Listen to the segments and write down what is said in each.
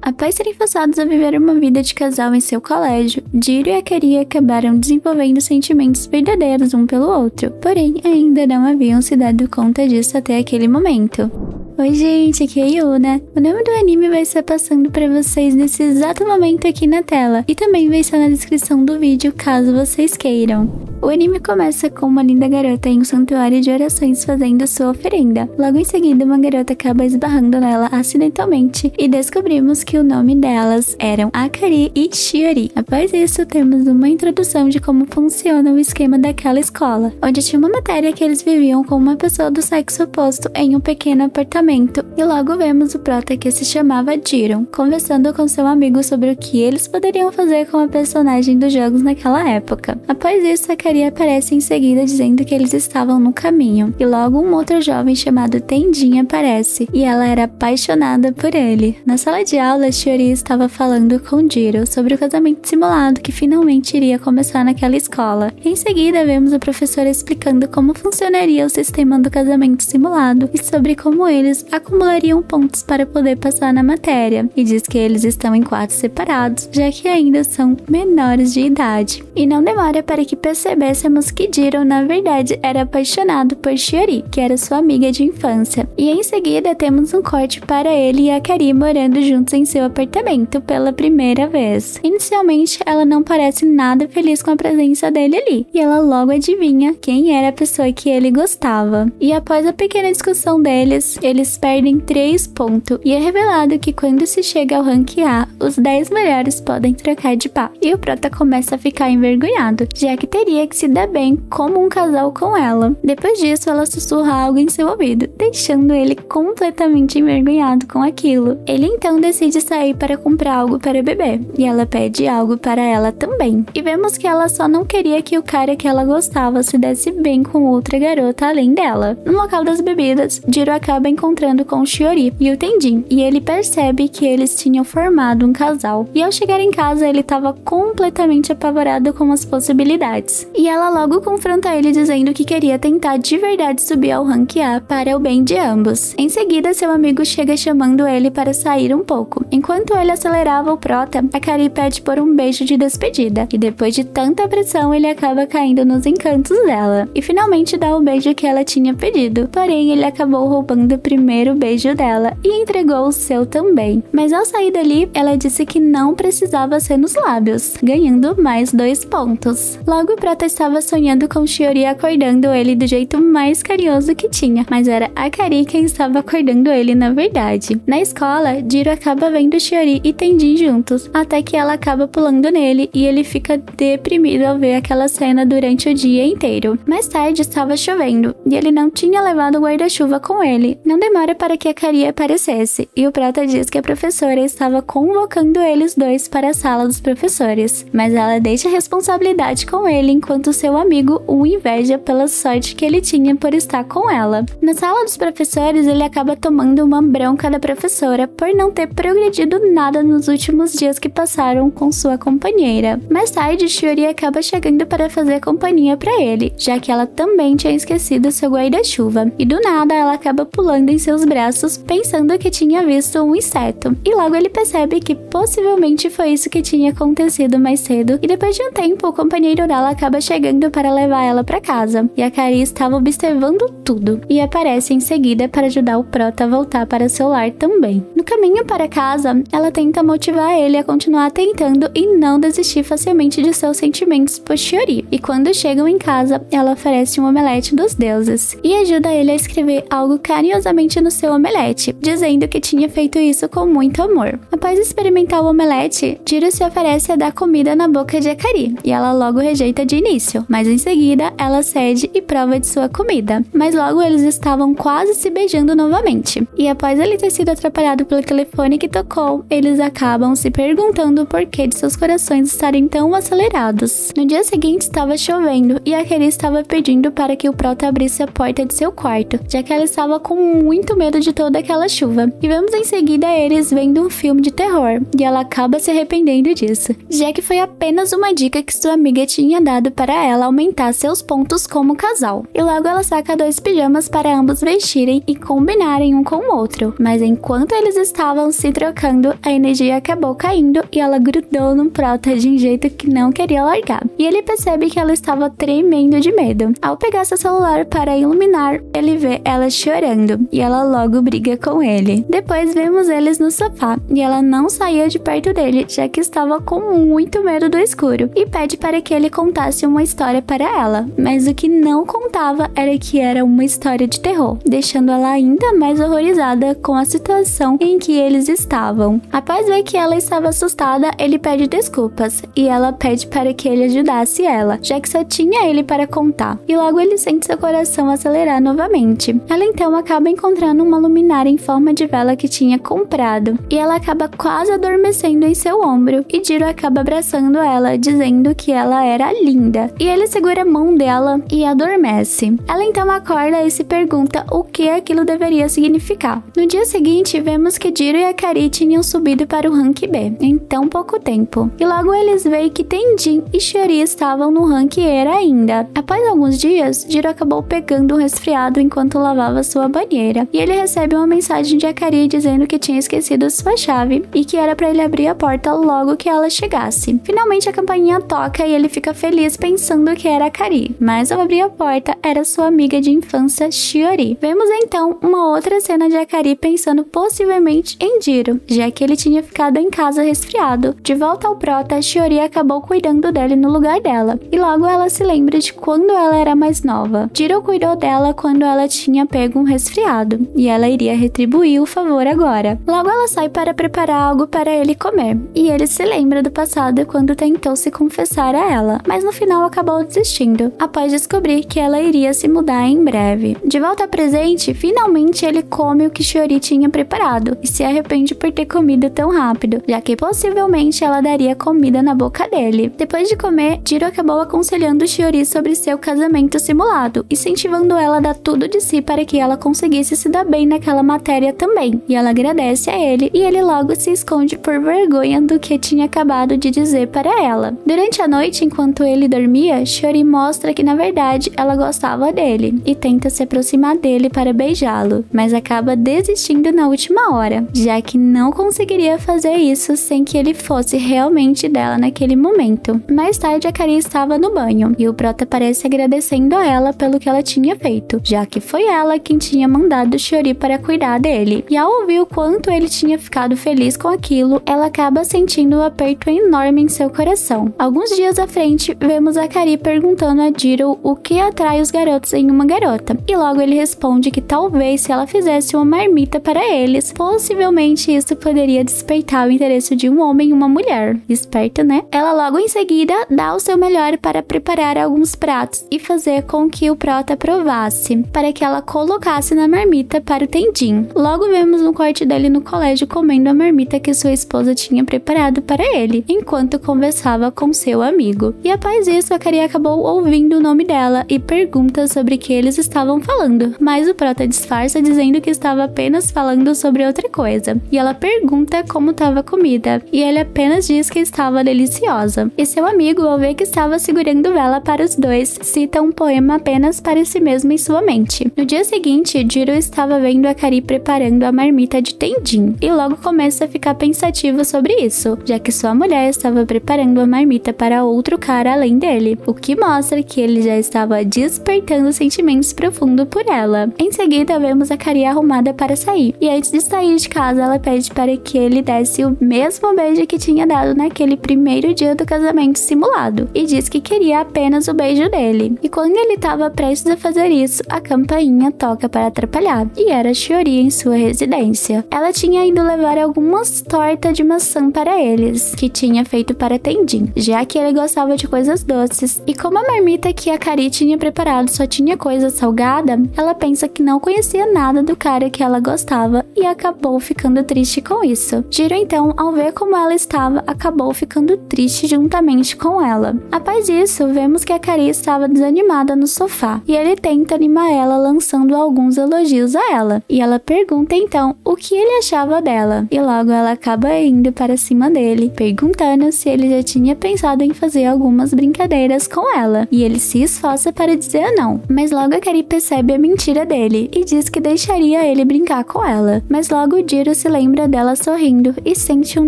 Após serem forçados a viver uma vida de casal em seu colégio, Jiro e Akari acabaram desenvolvendo sentimentos verdadeiros um pelo outro, porém ainda não haviam se dado conta disso até aquele momento. Oi gente, aqui é a Yuna. O nome do anime vai estar passando para vocês nesse exato momento aqui na tela e também vai estar na descrição do vídeo caso vocês queiram. O anime começa com uma linda garota em um santuário de orações fazendo sua oferenda. Logo em seguida, uma garota acaba esbarrando nela acidentalmente e descobrimos que o nome delas eram Akari e Shiori. Após isso, temos uma introdução de como funciona o esquema daquela escola, onde tinha uma matéria que eles viviam com uma pessoa do sexo oposto em um pequeno apartamento. E logo vemos o prota que se chamava Jiron, conversando com seu amigo sobre o que eles poderiam fazer com a personagem dos jogos naquela época. Após isso, Akari aparece em seguida dizendo que eles estavam no caminho, e logo um outro jovem chamado Tenjin aparece, e ela era apaixonada por ele. Na sala de aula, Shiori estava falando com Jiro sobre o casamento simulado que finalmente iria começar naquela escola. Em seguida, vemos o professor explicando como funcionaria o sistema do casamento simulado e sobre como eles acumulariam pontos para poder passar na matéria, e diz que eles estão em quartos separados, já que ainda são menores de idade. E não demora para que percebêssemos que Jiro, na verdade, era apaixonado por Shiori, que era sua amiga de infância. E em seguida temos um corte para ele e Akari morando juntos em seu apartamento pela primeira vez. Inicialmente, ela não parece nada feliz com a presença dele ali, e ela logo adivinha quem era a pessoa que ele gostava. E após a pequena discussão deles, eles perdem 3 pontos, e é revelado que quando se chega ao rank A, os 10 melhores podem trocar de par. E o prota começa a ficar envergonhado, já que teria que se dar bem como um casal com ela. Depois disso, ela sussurra algo em seu ouvido, deixando ele completamente envergonhado com aquilo. Ele então decide sair para comprar algo para beber, e ela pede algo para ela também. E vemos que ela só não queria que o cara que ela gostava se desse bem com outra garota além dela. No local das bebidas, Jiro acaba encontrando com Shiori e o Tenjin, e ele percebe que eles tinham formado um casal. E ao chegar em casa, ele estava completamente apavorado com as possibilidades. E ela logo confronta ele dizendo que queria tentar de verdade subir ao rank A para o bem de ambos. Em seguida, seu amigo chega chamando ele para sair um pouco. Enquanto ele acelerava o prota, Akari pede por um beijo de despedida, e depois de tanta pressão, ele acaba caindo nos encantos dela, e finalmente dá o beijo que ela tinha pedido. Porém, ele acabou roubando o primeiro beijo dela e entregou o seu também. Mas ao sair dali, ela disse que não precisava ser nos lábios, ganhando mais 2 pontos. Logo, o prota estava sonhando com Shiori acordando ele do jeito mais carinhoso que tinha, mas era Akari quem estava acordando ele na verdade. Na escola, Jiro acaba vendo Shiori e Tenjin juntos, até que ela acaba pulando nele e ele fica deprimido ao ver aquela cena durante o dia inteiro. Mais tarde estava chovendo e ele não tinha levado o guarda-chuva com ele. Não demora para que Akari aparecesse, e o prota diz que a professora estava convocando eles dois para a sala dos professores, mas ela deixa a responsabilidade com ele enquanto seu amigo o inveja pela sorte que ele tinha por estar com ela. Na sala dos professores, ele acaba tomando uma bronca da professora por não ter progredido nada nos últimos dias que passaram com sua companheira. Mais tarde, Shiori acaba chegando para fazer companhia para ele, já que ela também tinha esquecido seu guarda-chuva, e do nada ela acaba pulando em seus braços, pensando que tinha visto um inseto, e logo ele percebe que possivelmente foi isso que tinha acontecido mais cedo, e depois de um tempo, o companheiro dela acaba chegando para levar ela para casa, e a Akari estava observando tudo, e aparece em seguida para ajudar o prota a voltar para seu lar também. No caminho para casa, ela tenta motivar ele a continuar tentando e não desistir facilmente de seus sentimentos por Shiori, e quando chegam em casa, ela oferece um omelete dos deuses, e ajuda ele a escrever algo carinhosamente no seu omelete, dizendo que tinha feito isso com muito amor. Após experimentar o omelete, Jiro se oferece a dar comida na boca de Akari, e ela logo rejeita de início, mas em seguida ela cede e prova de sua comida. Mas logo eles estavam quase se beijando novamente, e após ele ter sido atrapalhado pelo telefone que tocou, eles acabam se perguntando o porquê de seus corações estarem tão acelerados. No dia seguinte estava chovendo, e Akari estava pedindo para que o prota abrisse a porta de seu quarto, já que ela estava com muito medo de toda aquela chuva. E vemos em seguida eles vendo um filme de terror, e ela acaba se arrependendo disso, já que foi apenas uma dica que sua amiga tinha dado para ela aumentar seus pontos como casal. E logo ela saca 2 pijamas para ambos vestirem e combinarem um com o outro. Mas enquanto eles estavam se trocando, a energia acabou caindo e ela grudou no Prota de um jeito que não queria largar. E ele percebe que ela estava tremendo de medo. Ao pegar seu celular para iluminar, ele vê ela chorando e ela logo briga com ele. Depois vemos eles no sofá e ela não saía de perto dele, já que estava com muito medo do escuro, e pede para que ele contasse uma história para ela. Mas o que não contava era que era uma história de terror, deixando ela ainda mais horrorizada com a situação em que eles estavam. Após ver que ela estava assustada, ele pede desculpas e ela pede para que ele ajudasse ela, já que só tinha ele para contar. E logo ele sente seu coração acelerar novamente. Ela então acaba encontrando uma luminária em forma de vela que tinha comprado, e ela acaba quase adormecendo em seu ombro, e Jiro acaba abraçando ela, dizendo que ela era linda, e ele segura a mão dela e adormece. Ela então acorda e se pergunta o que aquilo deveria significar. No dia seguinte, vemos que Jiro e Akari tinham subido para o rank B em tão pouco tempo, e logo eles veem que Tenjin e Shiori estavam no rank E ainda. Após alguns dias, Jiro acabou pegando um resfriado enquanto lavava sua banheira, e ele recebe uma mensagem de Akari dizendo que tinha esquecido sua chave e que era para ele abrir a porta logo que ela chegasse. Finalmente a campainha toca e ele fica feliz pensando que era Akari, mas ao abrir a porta era sua amiga de infância Shiori. Vemos então uma outra cena de Akari pensando possivelmente em Jiro, já que ele tinha ficado em casa resfriado. De volta ao Prota, Shiori acabou cuidando dele no lugar dela, e logo ela se lembra de quando ela era mais nova. Jiro cuidou dela quando ela tinha pego um resfriado, e ela iria retribuir o favor agora. Logo ela sai para preparar algo para ele comer, e ele se lembra do passado quando tentou se confessar a ela, mas no final acabou desistindo, após descobrir que ela iria se mudar em breve. De volta ao presente, finalmente ele come o que Shiori tinha preparado, e se arrepende por ter comido tão rápido, já que possivelmente ela daria comida na boca dele. Depois de comer, Jiro acabou aconselhando Shiori sobre seu casamento simulado, incentivando ela a dar tudo de si para que ela conseguisse se dar bem naquela matéria também, e ela agradece a ele, e ele logo se esconde por vergonha do que tinha acabado de dizer para ela. Durante a noite, enquanto ele dormia, Shiori mostra que na verdade ela gostava dele, e tenta se aproximar dele para beijá-lo, mas acaba desistindo na última hora, já que não conseguiria fazer isso sem que ele fosse realmente dela naquele momento. Mais tarde, Akari estava no banho, e o Prota parece agradecendo a ela pelo que ela tinha feito, já que foi ela quem tinha mandado Shiori para cuidar dele. E ao ouvir o quanto ele tinha ficado feliz com aquilo, ela acaba sentindo um aperto enorme em seu coração. Alguns dias à frente, vemos Akari perguntando a Jiro o que atrai os garotos em uma garota, e logo ele responde que talvez se ela fizesse uma marmita para eles, possivelmente isso poderia despertar o interesse de um homem e uma mulher. Esperto, né? Ela logo em seguida dá o seu melhor para preparar alguns pratos e fazer com que o Prota provasse, para que ela colocasse na marmita para o Tenjin. Logo vemos um corte dele no colégio comendo a marmita que sua esposa tinha preparado para ele, enquanto conversava com seu amigo. E após isso, Akari acabou ouvindo o nome dela e pergunta sobre o que eles estavam falando, mas o Prota disfarça dizendo que estava apenas falando sobre outra coisa. E ela pergunta como estava a comida, e ele apenas diz que estava deliciosa. E seu amigo, ao ver que estava segurando vela para os dois, cita um poema apenas para si mesmo em sua mente. No dia seguinte, Jiro estava vendo Akari preparando a marmita de Tenjin, e logo começa a ficar pensativo sobre isso, já que sua mulher estava preparando a marmita para outro cara além dele, o que mostra que ele já estava despertando sentimentos profundos por ela. Em seguida, vemos Akari arrumada para sair, e antes de sair de casa, ela pede para que ele desse o mesmo beijo que tinha dado naquele primeiro dia do casamento simulado, e diz que queria apenas o beijo dele. E quando ele estava prestes a fazer isso, a campainha toca para atrapalhar, e era Shiori em sua residência. Ela tinha ido levar algumas tortas de maçã para eles, que tinha feito para Tenjin, já que ele gostava de coisas doces, e como a marmita que Akari tinha preparado só tinha coisa salgada, ela pensa que não conhecia nada do cara que ela gostava, e acabou ficando triste com isso. Jiro então, ao ver como ela estava, acabou ficando triste juntamente com ela. Após isso, vemos que Akari estava desanimada no sofá, e ele tenta animar ela lançando alguns elogios a ela, e ela pergunta então o que ele achava dela, e logo ela acaba indo para cima dele, perguntando se ele já tinha pensado em fazer algumas brincadeiras brincadeiras com ela, e ele se esforça para dizer não. Mas logo a Kairi percebe a mentira dele e diz que deixaria ele brincar com ela. Mas logo Jiro se lembra dela sorrindo e sente um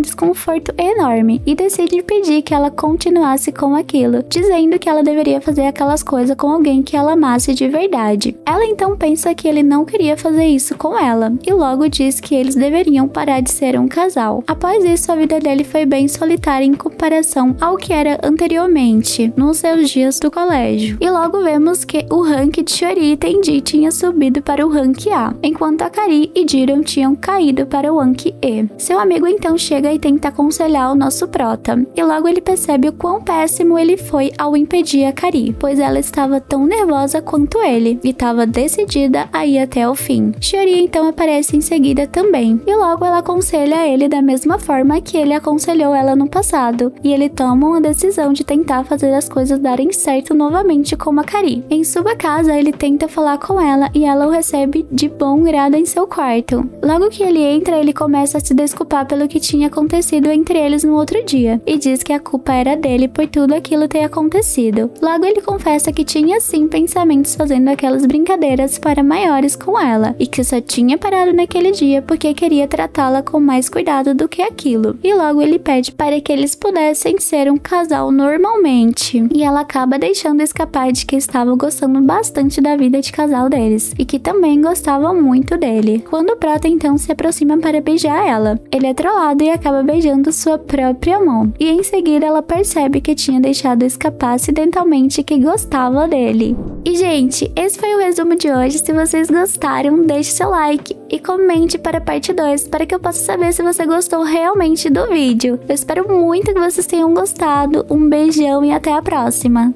desconforto enorme e decide pedir que ela continuasse com aquilo, dizendo que ela deveria fazer aquelas coisas com alguém que ela amasse de verdade. Ela então pensa que ele não queria fazer isso com ela e logo diz que eles deveriam parar de ser um casal. Após isso, a vida dele foi bem solitária em comparação ao que era anteriormente, nos seus dias do colégio. E logo vemos que o rank de Shiori e Tenji tinha subido para o rank A, enquanto a Kairi e Jiren tinham caído para o rank E. Seu amigo então chega e tenta aconselhar o nosso prota, e logo ele percebe o quão péssimo ele foi ao impedir a Kairi, pois ela estava tão nervosa quanto ele, e estava decidida a ir até o fim. Shiori então aparece em seguida também, e logo ela aconselha ele da mesma forma que ele aconselhou ela no passado, e ele toma uma decisão de tentar fazer as coisas darem certo novamente com a Kairi. Em sua casa, ele tenta falar com ela e ela o recebe de bom grado em seu quarto. Logo que ele entra, ele começa a se desculpar pelo que tinha acontecido entre eles no outro dia, e diz que a culpa era dele por tudo aquilo ter acontecido. Logo ele confessa que tinha sim pensamentos fazendo aquelas brincadeiras para maiores com ela, e que só tinha parado naquele dia porque queria tratá-la com mais cuidado do que aquilo. E logo ele pede para que eles pudessem ser um casal normalmente, e ela acaba deixando escapar de que estava gostando bastante da vida de casal deles, e que também gostava muito dele. Quando o prota então se aproxima para beijar ela, ele é trollado e acaba beijando sua própria mão, e em seguida ela percebe que tinha deixado escapar acidentalmente que gostava dele. E gente, esse foi o resumo de hoje. Se vocês gostaram, deixe seu like e comente para a parte 2 para que eu possa saber se você gostou realmente do vídeo. Eu espero muito que vocês tenham gostado. Um beijão e até a próxima!